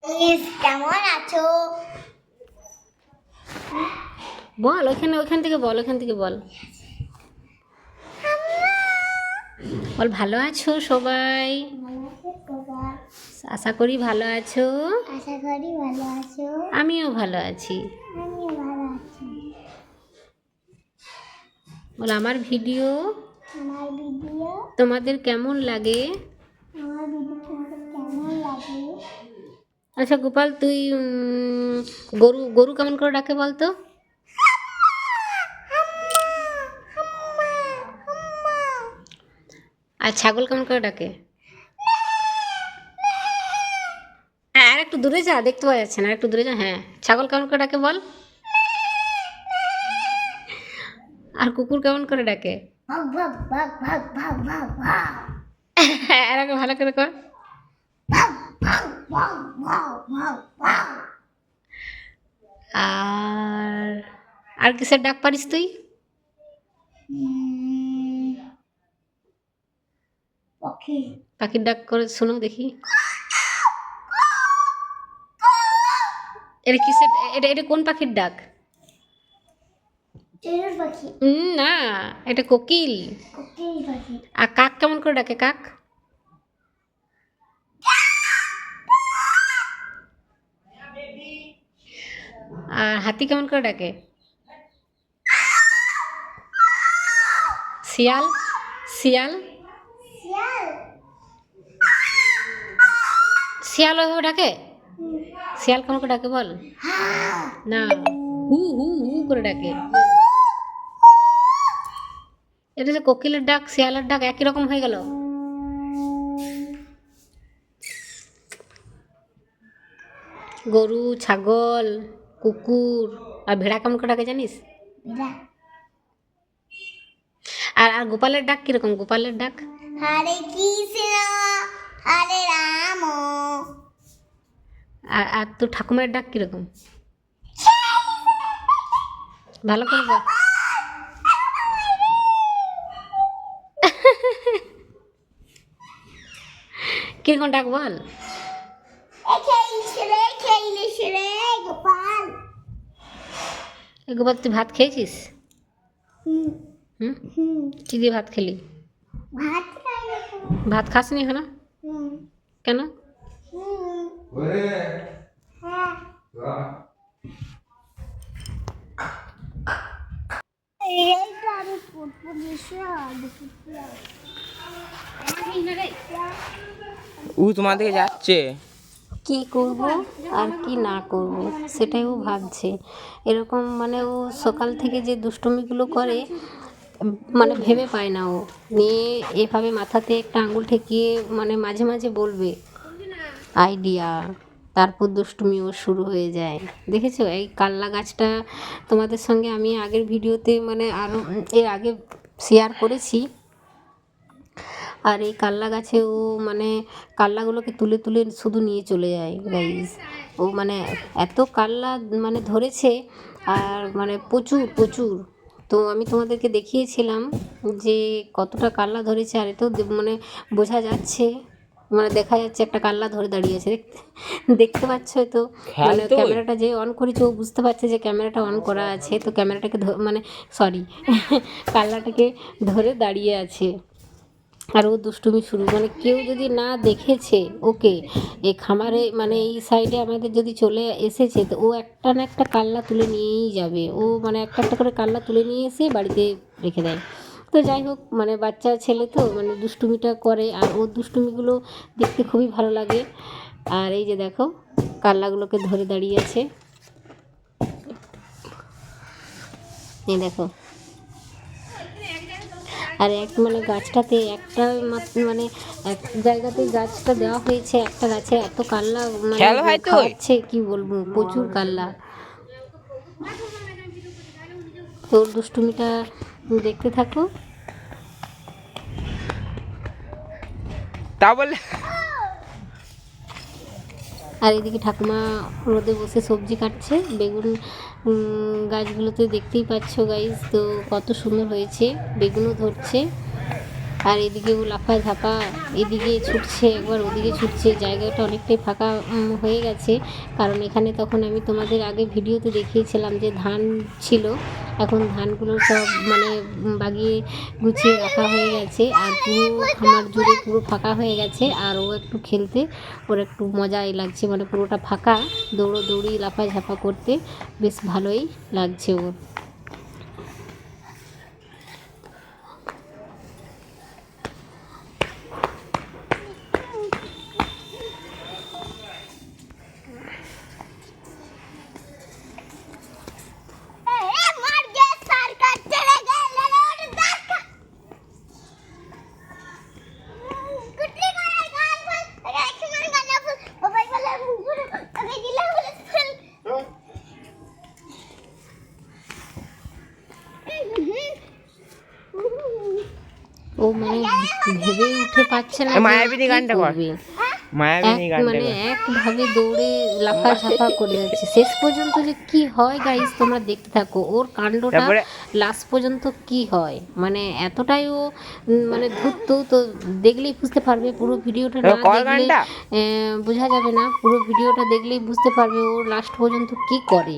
কেমন আছো? বল, ওখান থেকে বল, বল ভালো আছো সবাই? আশা করি ভালো আছো। আমিও ভালো আছি। বল আমার ভিডিও তোমাদের কেমন লাগে? আচ্ছা গোপাল, তুই গরু গরু কেমন করে ডাকে বলতো? আর ছাগল কেমন করে ডাকে? আর একটু দূরে যা, দেখতে পাওয়া যাচ্ছে না, একটু দূরে যা। হ্যাঁ, ছাগল কেমন করে ডাকে বল? আর কুকুর কেমন করে ডাকে? আর একটু ভালো করে কর। আর আর কিসের ডাক পারিস তুই? পাখির ডাক করে শোনো দেখি। এটা কিসের, এটা কোন পাখির ডাক? না, এটা কোকিল। আর কাক কেমন করে ডাকে? কাক আর হাতি কেমন করে ডাকে? শিয়াল শিয়াল শিয়াল ওইভাবে ডাকে? শিয়াল কেমন করে ডাকে বল? না, হু হু হু করে ডাকে। এটা যে কোকিলের ডাক শিয়ালের ডাক একই রকম হয়ে গেল। গরু, ছাগল, কুকুর আর ভেড়া কেমন করে ডাকে জানিস? আর গোপালের ডাক কিরকম? গোপালের ডাক হরে কৃষ্ণ হরে রাম। আর তোর ঠাকুমার ডাক কিরকম? ভালো করে বল। কিরকম ডাক বল? গোপাল, তুই ভাত খেয়েছিস? কি দিয়ে ভাত খেলি? ভাত খাসনি এখনো? কেন? ও তোমার দিকে যাচ্ছে। কি করব আর কি না করব সেটাই ও ভাবছে। এরকম মানে ও সকাল থেকে যে দুষ্টুমিগুলো করে, মানে ভেবে পায় না ও। নিয়ে এভাবে মাথাতে একটা আঙুল ঠেকিয়ে মানে মাঝে মাঝে বলবে আইডিয়া, তারপর দুষ্টুমি ও শুরু হয়ে যায়। দেখেছো এই কাল্লা গাছটা তোমাদের সঙ্গে আমি আগের ভিডিওতে মানে আরও এর আগে শেয়ার করেছি। আর এই কাল্লা গাছে ও মানে কাল্লাগুলোকে তুলে তুলে শুধু নিয়ে চলে যায় গাইস। ও মানে এত কাল্লা মানে ধরেছে, আর মানে প্রচুর প্রচুর। তো আমি তোমাদেরকে দেখিয়েছিলাম যে কতটা কাল্লা ধরেছে, আর এতেও মানে বোঝা যাচ্ছে, মানে দেখা যাচ্ছে একটা কাল্লা ধরে দাঁড়িয়ে আছে। দেখতে পাচ্ছ তো? মানে ক্যামেরাটা যে অন করেছে ও বুঝতে পারছে যে ক্যামেরাটা অন করা আছে, তো ক্যামেরাটাকে মানে সরি কাল্লাটাকে ধরে দাঁড়িয়ে আছে। আর ও দুষ্টুমি শুরু, মানে কেউ যদি না দেখেছে ওকে এ খামারে, মানে এই সাইডে আমাদের যদি চলে এসেছে, তো ও একটা না একটা কাল্লা তুলে নিয়েই যাবে। ও মানে একটা একটা করে কাল্লা তুলে নিয়ে এসে বাড়িতে রেখে দেয়। তো যাই হোক, মানে বাচ্চা ছেলে তো মানে দুষ্টুমিটা করে, আর ওর দুষ্টুমিগুলো দেখতে খুবই ভালো লাগে। আর এই যে দেখো কাল্লাগুলোকে ধরে দাঁড়িয়ে আছে, এই দেখো। আর এক মানে গাছটাতে একটা মানে এক জায়গাতে গাছটা দেওয়া হয়েছে, একটা গাছে এত কাল্লা মানে খাওয়াচ্ছে কি বলবো, প্রচুর কাল্লা। তোর দুষ্টুমিটা দেখতে থাকো। তা বলে আর এদিকে ঠাকুমা রোদে বসে সবজি কাটছে। বেগুন গাছগুলোতে দেখতেই পাচ্ছ গাইস, তো কত সুন্দর হয়েছে, বেগুনও ধরছে। আর এদিকে ও লাফা ঝাপা, এদিকে ছুটছে একবার ওদিকে ছুটছে। জায়গাটা অনেকটাই ফাঁকা হয়ে গেছে, কারণ এখানে তখন আমি তোমাদের আগে ভিডিওতে দেখিয়েছিলাম যে ধান ছিল। এখন ধানগুলো সব মানে বাগিয়ে গুছিয়ে রাখা হয়ে গেছে, আর পুরো খামার জুড়ে পুরো ফাঁকা হয়ে গেছে। আর ও একটু খেলতে ওর একটু মজাই লাগছে, মানে পুরোটা ফাঁকা, দৌড়ি লাফা ঝাপা করতে বেশ ভালোই লাগছে ওর। मर गया सरकार चले गए ललोट दाका कुटली करे गान फल एक्शन गाना फल मोबाइल वाला मुंह अबे गिला वाला फल ও মানে ভেবে উঠে পাচ্ছে না মায়াবিনী যে কি গানটা কর। করবে। মায়াবিনী গানটা মানে কর। একভাবে দৌড়ে লাফা ঝাপা করে যাচ্ছে, শেষ পর্যন্ত যে কি হয় গাইস তোমরা দেখতে থাকো ওর কাণ্ডটা, তারপরে লাস্ট পর্যন্ত কি হয়। মানে এতটাই ও মানে ধূর্ত, তো দেখলেই বুঝতে পারবে। পুরো ভিডিওটা না কর দেখলে গানটা। বোঝা যাবে না, পুরো ভিডিওটা দেখলেই বুঝতে পারবে ও লাস্ট পর্যন্ত কি করে।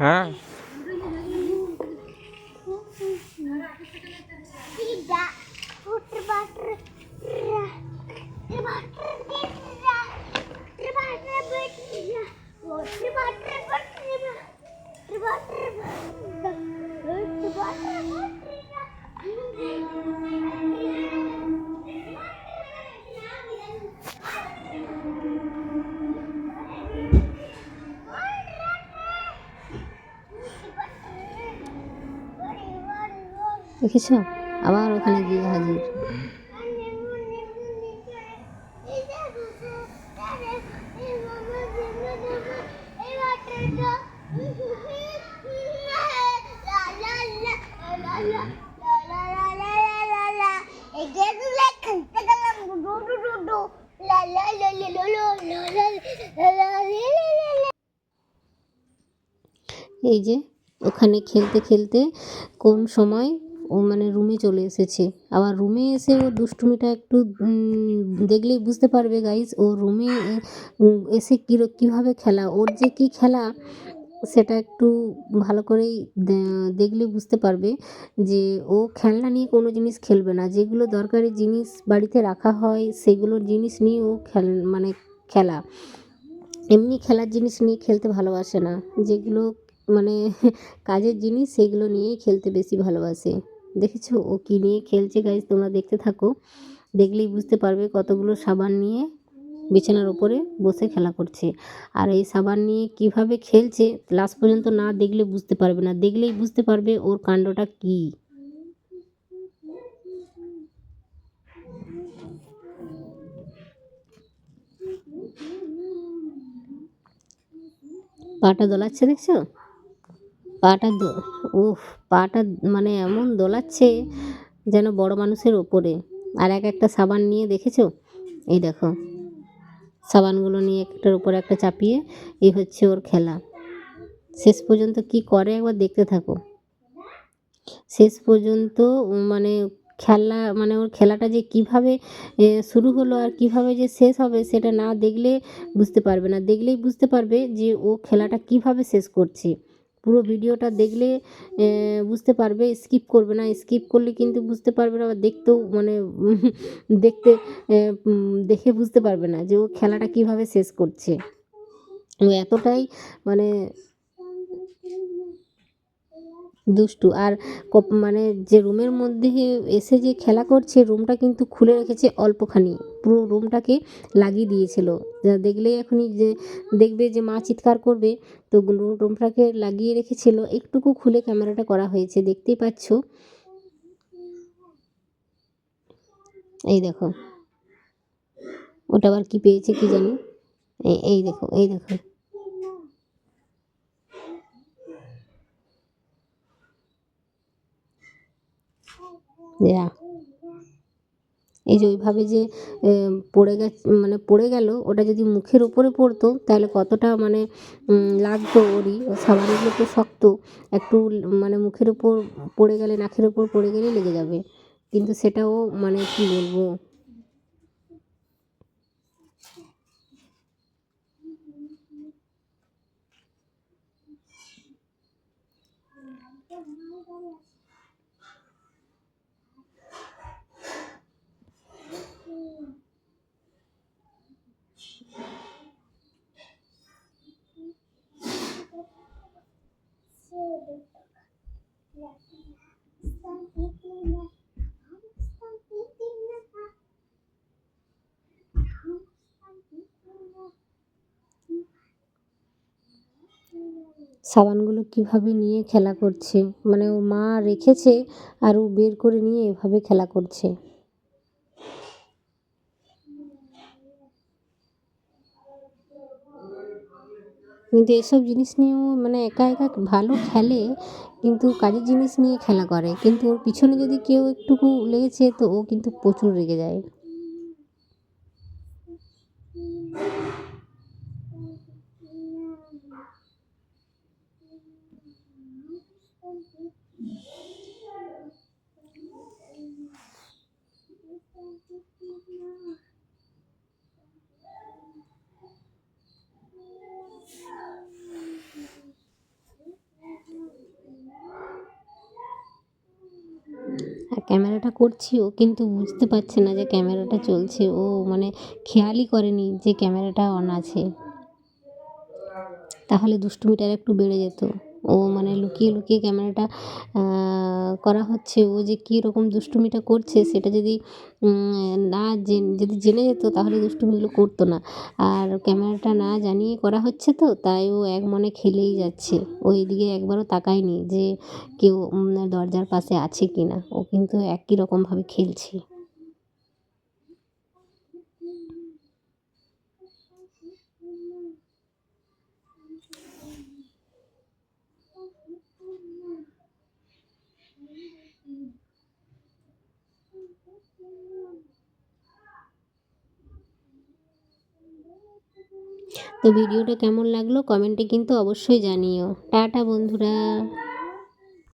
হ্যাঁ tidak puter butter দেখেছো আবার ওখানে গিয়ে হাজির। এই যে ওখানে খেলতে খেলতে কোন সময় ও মানে রুমে চলে এসেছে। আবার রুমে এসে ও দুষ্টুমিটা একটু দেখলেই বুঝতে পারবে গাইস, ও রুমে এসে কীভাবে খেলা, ওর যে কী খেলা সেটা একটু ভালো করেই দেখলে বুঝতে পারবে যে ও খেলনা নিয়ে কোনো জিনিস খেলবে না। যেগুলো দরকারি জিনিস বাড়িতে রাখা হয় সেগুলোর জিনিস নিয়ে ও মানে খেলা, এমনি খেলার জিনিস নিয়ে খেলতে ভালোবাসে না। যেগুলো মানে কাজের জিনিস সেগুলো নিয়েই খেলতে বেশি ভালোবাসে। দেখেছো ও কী নিয়ে খেলছে গাইস, তোমরা দেখতে থাকো, দেখলেই বুঝতে পারবে। কতগুলো সাবান নিয়ে বিছানার ওপরে বসে খেলা করছে, আর এই সাবান নিয়ে কিভাবে খেলছে লাস্ট পর্যন্ত না দেখলে বুঝতে পারবে না, দেখলেই বুঝতে পারবে ওর কাণ্ডটা কী। পাটা দোলাচ্ছে দেখছো, পাটা পাটা মানে এমন দোলাচ্ছে যেন বড় মানুষের ওপরে। আর একটা সাবান নিয়ে দেখেছো, এই দেখো সাবানগুলো নিয়ে একটার উপরে একটা চাপিয়ে, এই হচ্ছে ওর খেলা। শেষ পর্যন্ত কি করে একবার দেখতে থাকো। শেষ পর্যন্ত মানে খেলা মানে ওর খেলাটা যে কিভাবে শুরু হলো আর কিভাবে যে শেষ হবে সেটা না দেখলে বুঝতে পারবে না, দেখলেই বুঝতে পারবে যে ও খেলাটা কিভাবে শেষ করছে। পুরো ভিডিওটা দেখলে বুঝতে পারবে, স্কিপ করবে না, স্কিপ করলে কিন্তু বুঝতে পারবে না। আবার দেখতেও মানে দেখে বুঝতে পারবে না যে ও খেলাটা কিভাবে শেষ করছে। ও এতটাই মানে দুষ্টু। আর মানে যে রুমের মধ্যে এসে যে খেলা করছে, রুমটা কিন্তু খুলে রেখেছে অল্পখানি, পুরো রুমটাকে লাগিয়ে দিয়েছিল। যা দেখলেই এখনই যে দেখবে যে মা চিৎকার করবে, তো রুমটাকে লাগিয়ে রেখেছিল, একটুকু খুলে ক্যামেরাটা করা হয়েছে, দেখতেই পাচ্ছ। এই দেখো, ওটা আবার কি পেয়েছে কি জানি। এই দেখো, এই দেখো, যা এই যে ওইভাবে যে পড়ে গেছে, মানে পড়ে গেল, ওটা যদি মুখের উপরে পড়তো তাহলে কতটা মানে লাগতো ওরই। ও সাবানগুলো তো শক্ত, একটু মানে মুখের উপর পড়ে গেলে, নাকের উপর পড়ে গেলে লেগে যাবে, কিন্তু সেটাও মানে কি বলবো। সাবানগুলো কিভাবে নিয়ে খেলা করছে, মানে ও মা রেখেছে আর ও বের করে নিয়ে এভাবে খেলা করছে। কিন্তু এসব জিনিস নিয়েও মানে একা একা ভালো খেলে, কিন্তু কাজের জিনিস নিয়ে খেলা করে, কিন্তু ওর পিছনে যদি কেউ একটুকু লেগেছে তো ও কিন্তু প্রচুর রেগে যায়। আর ক্যামেরাটা করছিও কিন্তু বুঝতে পারছে না যে ক্যামেরাটা চলছে, ও মানে খেয়ালই করেনি যে ক্যামেরাটা অন আছে, তাহলে দুষ্টুমিটা একটু বেড়ে যেত। ও মানে লুকিয়ে লুকিয়ে ক্যামেরাটা করা হচ্ছে, ও যে কী রকম দুষ্টুমিটা করছে সেটা যদি না যদি জেনে যেত তাহলে দুষ্টুমিগুলো করতো না। আর ক্যামেরাটা না জানিয়ে করা হচ্ছে, তো তাই ও এক মনে খেলেই যাচ্ছে, ও এদিকে একবারও তাকায়নি যে কেউ দরজার পাশে আছে কি না, ও কিন্তু একই রকমভাবে খেলছে। তো ভিডিওটা কেমন লাগলো কমেন্টে কিন্তু অবশ্যই জানিও। টাটা বন্ধুরা।